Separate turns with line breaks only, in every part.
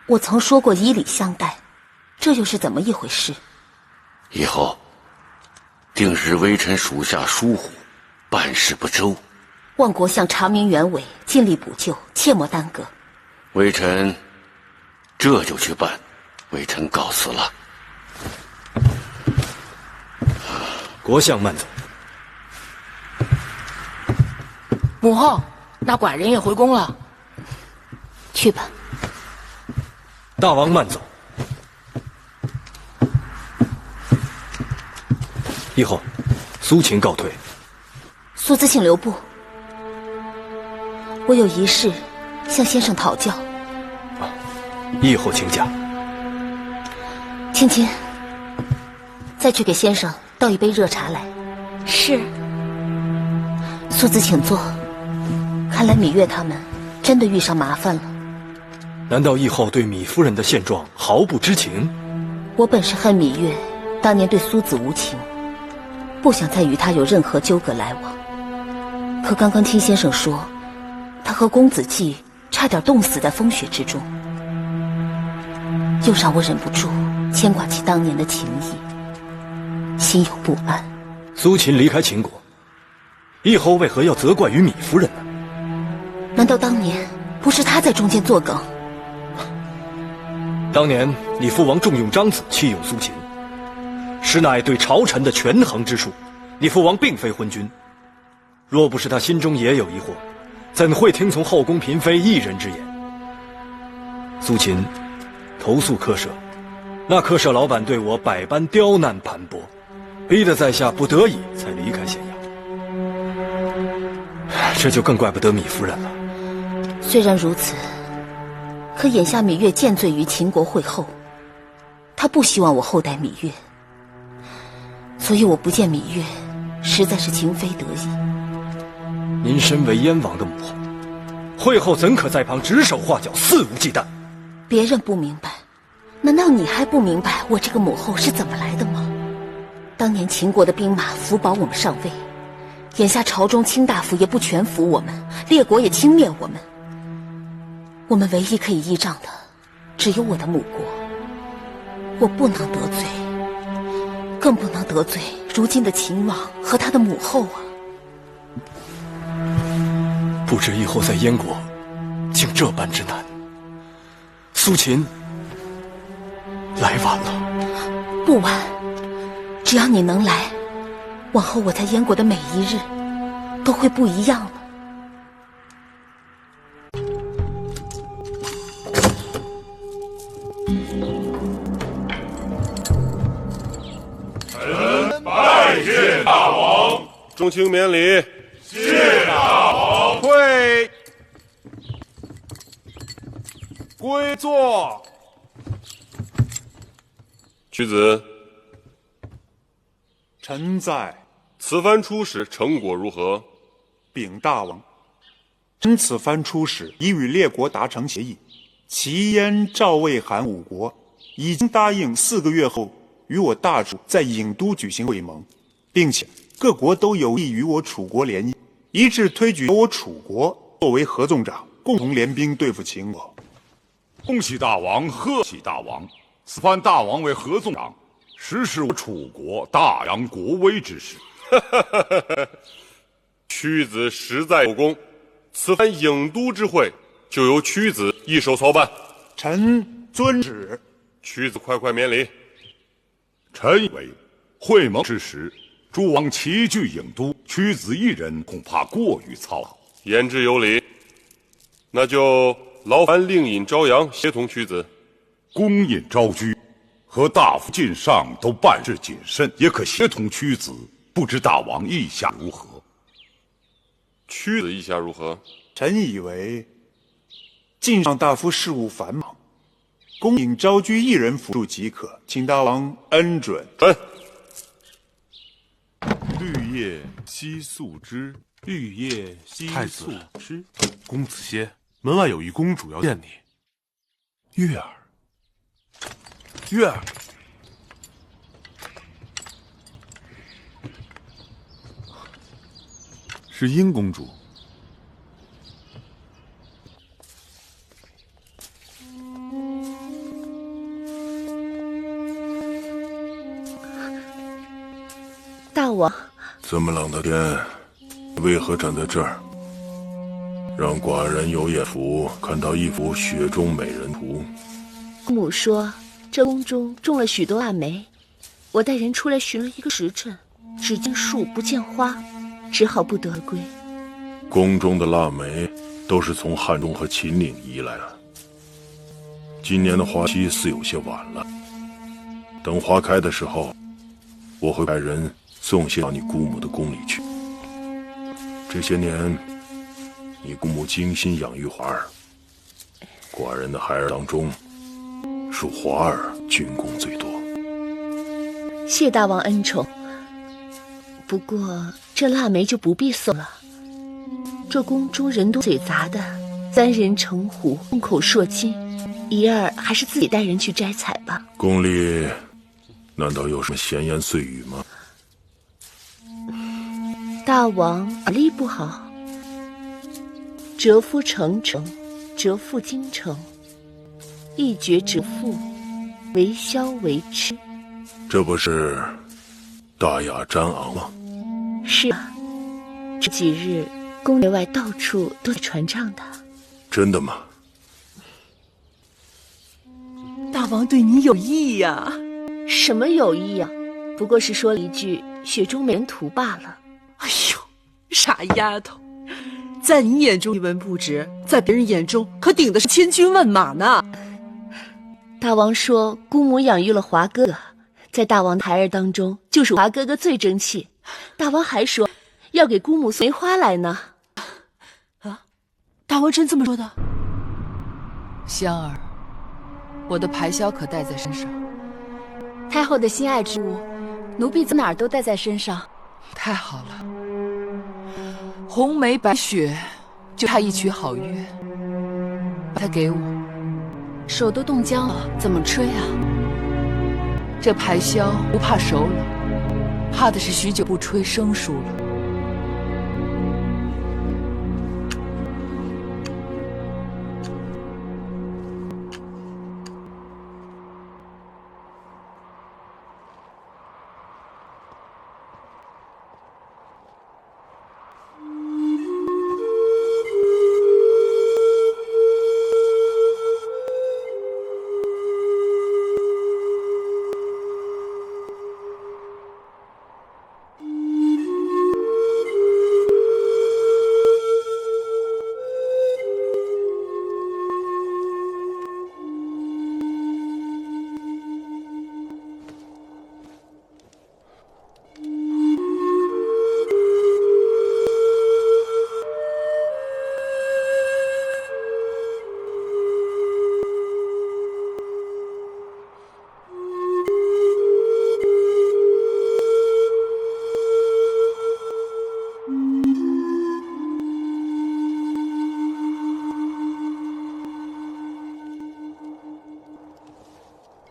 我曾说过以礼相待，这又是怎么一回事？
以后定是微臣属下疏忽，办事不周。
望国相查明原委，尽力补救，切莫耽搁。
微臣这就去办，微臣告辞了。
国相慢走。
母后，那寡人也回宫了。
去吧。
大王慢走。以后，苏秦告退。
苏子请留步，我有一事向先生讨教。
以后请假。
青青，再去给先生倒一杯热茶来。
是。
苏子请坐。看来芈月他们真的遇上麻烦了。
难道义后对芈夫人的现状毫不知情？
我本是恨芈月当年对苏子无情，不想再与他有任何纠葛来往。可刚刚听先生说，他和公子季差点冻死在风雪之中，又让我忍不住牵挂起当年的情谊，心有不安。
苏秦离开秦国，义后为何要责怪于芈夫人呢？
难道当年不是他在中间作梗？
当年你父王重用张子，弃用苏秦，实乃对朝臣的权衡之术。你父王并非昏君，若不是他心中也有疑惑，怎会听从后宫嫔妃一人之言？苏秦投诉客舍，那客舍老板对我百般刁难盘剥，逼得在下不得已才离开咸阳。这就更怪不得芈夫人了。
虽然如此，可眼下芈月见罪于秦国惠后，她不希望我厚待芈月，所以我不见芈月，实在是情非得已。
您身为燕王的母后，惠后怎可在旁指手画脚，肆无忌惮？
别人不明白，难道你还不明白我这个母后是怎么来的吗？当年秦国的兵马辅保我们上位，眼下朝中卿大夫也不全服我们，列国也轻蔑我们，我们唯一可以依仗的只有我的母国，我不能得罪，更不能得罪如今的秦王和他的母后啊！
不知以后在燕国竟这般之难。苏秦来晚了。
不晚，只要你能来，往后我在燕国的每一日都会不一样了。
臣拜见大王。
众卿免礼。
谢大王。
退。归坐。
屈子，
臣在。
此番出使成果如何？
禀大王，臣此番出使已与列国达成协议，齐、燕、赵、魏、韩五国已经答应4个月后与我大楚在郢都举行会盟，并且各国都有意与我楚国联姻，一致推举我楚国作为合纵长，共同联兵对付秦国。
恭喜大王，贺喜大王！此番大王为合纵长，实是我楚国大扬国威之事。
屈子实在有功，此番郢都之会就由屈子一手操办。
臣遵旨。
屈子快快免礼。
臣以为会盟之时，诸王齐聚郢都，屈子一人恐怕过于操劳。
言之有理，那就劳烦令尹朝阳协同屈子。
公尹昭居和大夫晋上都办事谨慎，也可协同屈子。不知大王意下如何？
屈子意下如何？
臣以为晋上大夫事务繁忙，公尹昭居一人辅助即可，请大王恩准。
绿叶惜素枝，绿叶惜素枝。公子歇，门外有一公主要见你。月儿，月儿。是殷公主。
大王，
这么冷的天，为何站在这儿？让寡人有眼福看到一幅雪中美人图。
姑母说这宫中种了许多腊梅，我带人出来寻了一个时辰，只见树不见花，只好不得而归。
宫中的腊梅都是从汉中和秦岭移来的，今年的花期似有些晚了。等花开的时候，我会派人送些到你姑母的宫里去。这些年，你姑母精心养育华儿，寡人的孩儿当中，属华儿军功最多。
谢大王恩宠，不过这腊梅就不必送了。这宫中人多嘴杂的，3人成虎，众口铄金，一儿还是自己带人去摘采吧。
宫里难道有什么闲言碎语吗？
大王耳力不好。折夫成城，折腹京城，一决折腹，为消为痴。
这不是大雅瞻昂吗？
是啊，这几日宫内外到处都在传唱的。
真的吗？
大王对你有意呀？
什么有意啊？不过是说了一句雪中美人图罢了。
哎呦，傻丫头，在你眼中一文不值，在别人眼中可顶的是千军万马呢。
大王说姑母养育了华哥哥，在大王的孩儿当中，就是华哥哥最争气。大王还说要给姑母送梅花来呢。
啊，大王真这么说的？
香儿，我的排箫可带在身上。
太后的心爱之物，奴婢走哪儿都带在身上。
太好了，红梅白雪，就差一曲好乐，把它给我。
手都冻僵了，怎么吹啊？
这排箫不怕熟了，怕的是许久不吹生疏了。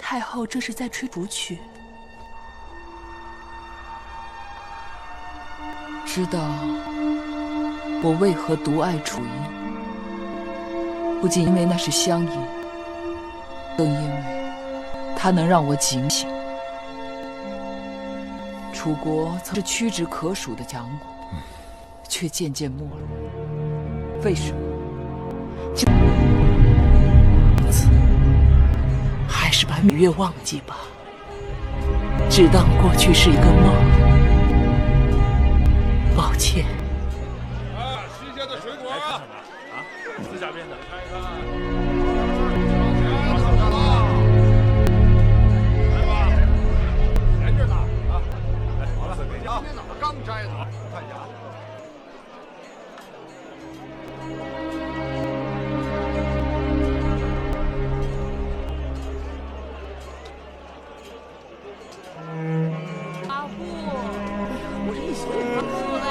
太后这是在吹竹曲。
知道我为何独爱楚音，不仅因为那是乡音，更因为它能让我警醒。楚国曾是屈指可数的强国，却渐渐没落。为什么？
还是把芈月忘记吧，只当过去是一个梦。抱歉。
新鲜的水果，来看看吧，自家编的，看一看。来吧，闲着呢啊！来，好了，给你啊，今天早上刚摘的，看一下啊。
阿布，我这一宿也不喝嘞。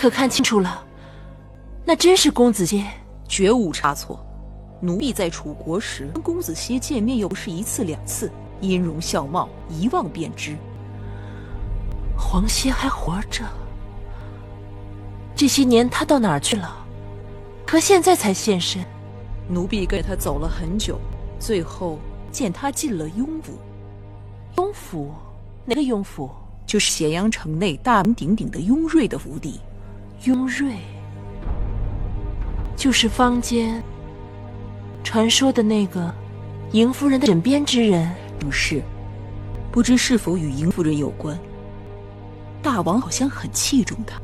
可看清楚了，那真是公子燮，
绝无差错。奴婢在楚国时跟公子燮见面又不是一次两次，音容笑貌一望便知。
黄歇还活着，这些年他到哪儿去了？可现在才现身。
奴婢跟着他走了很久，最后见他进了雍府。
雍府？哪个雍府？
就是咸阳城内大名鼎鼎的雍瑞的府邸。
雍瑞，就是坊间传说的那个嬴夫人的枕边之人。
正是，不知是否与嬴夫人有关。大王好像很器重他。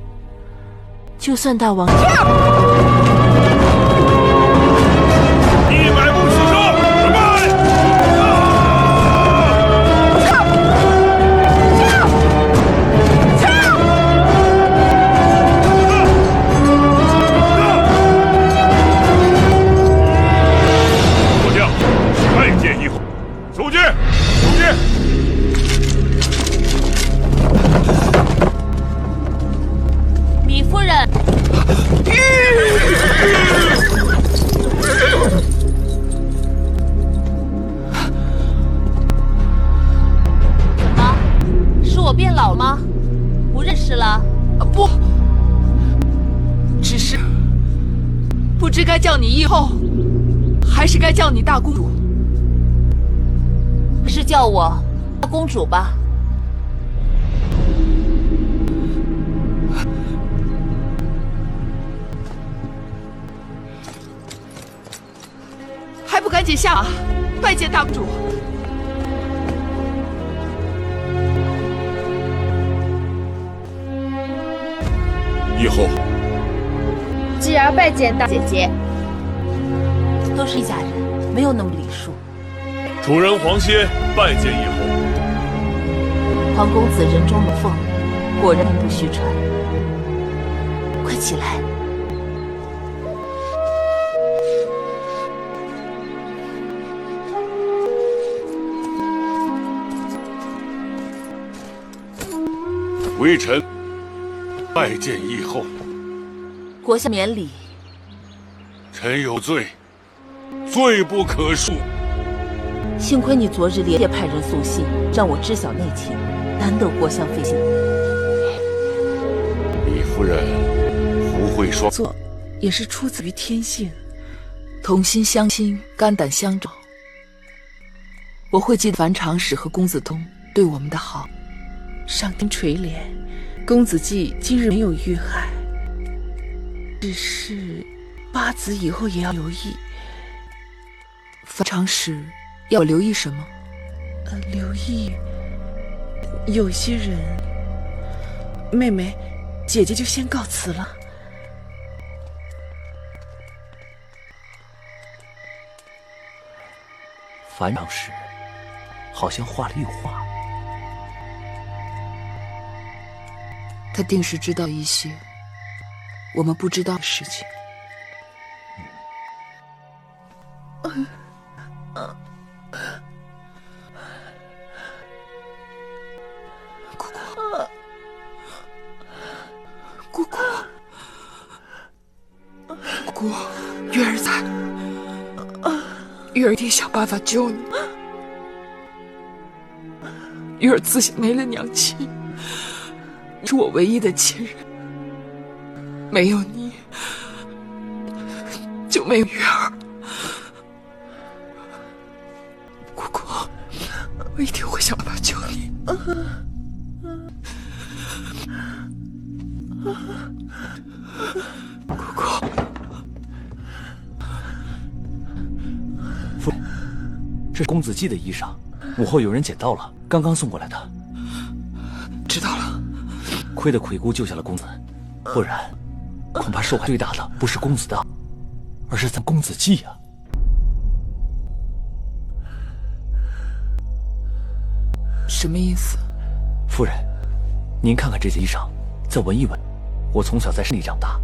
就算大王
100步起手，准备！
末将拜见义后。收军，收军。
米夫人。怎么？是我变老了吗？不认识了？
不，只是不知该叫你义后，还是该叫你大公主。
还是叫我大公主吧。
还不赶紧下马，拜见大公主！
义后，
继儿拜见大姐姐。
都是一家人，没有那么礼数。
主人黄歇拜见义后。
黄公子人中龙凤，果然名不虚传。快起来！
微臣拜见义后。
国相免礼。
臣有罪，罪不可恕。
幸亏你昨日连夜派人送信，让我知晓内情，难得国相费心。
李夫人福慧双
做，也是出自于天性，同心相亲，肝胆相照。我会记得樊长史和公子通对我们的好。上天垂怜，公子季今日没有遇害，只是八子以后也要留意。樊长史要我留意什么？留意有些人。妹妹，姐姐就先告辞了。
樊长史好像画了一画。
他定是知道一些我们不知道的事情。姑姑，姑姑，姑姑，月儿在，月儿一定想办法救你。月儿自小没了娘亲。你是我唯一的亲人，没有你，就没有月儿。姑姑，我一定会想办法救你。姑姑，
夫人，这是公子季的衣裳，午后有人捡到了，刚刚送过来的。
知道了。
亏得魁姑救下了公子，不然恐怕受害最大的不是公子的，而是咱公子季啊！
什么意思？
夫人，您看看这件衣裳，再闻一闻。我从小在山里长大，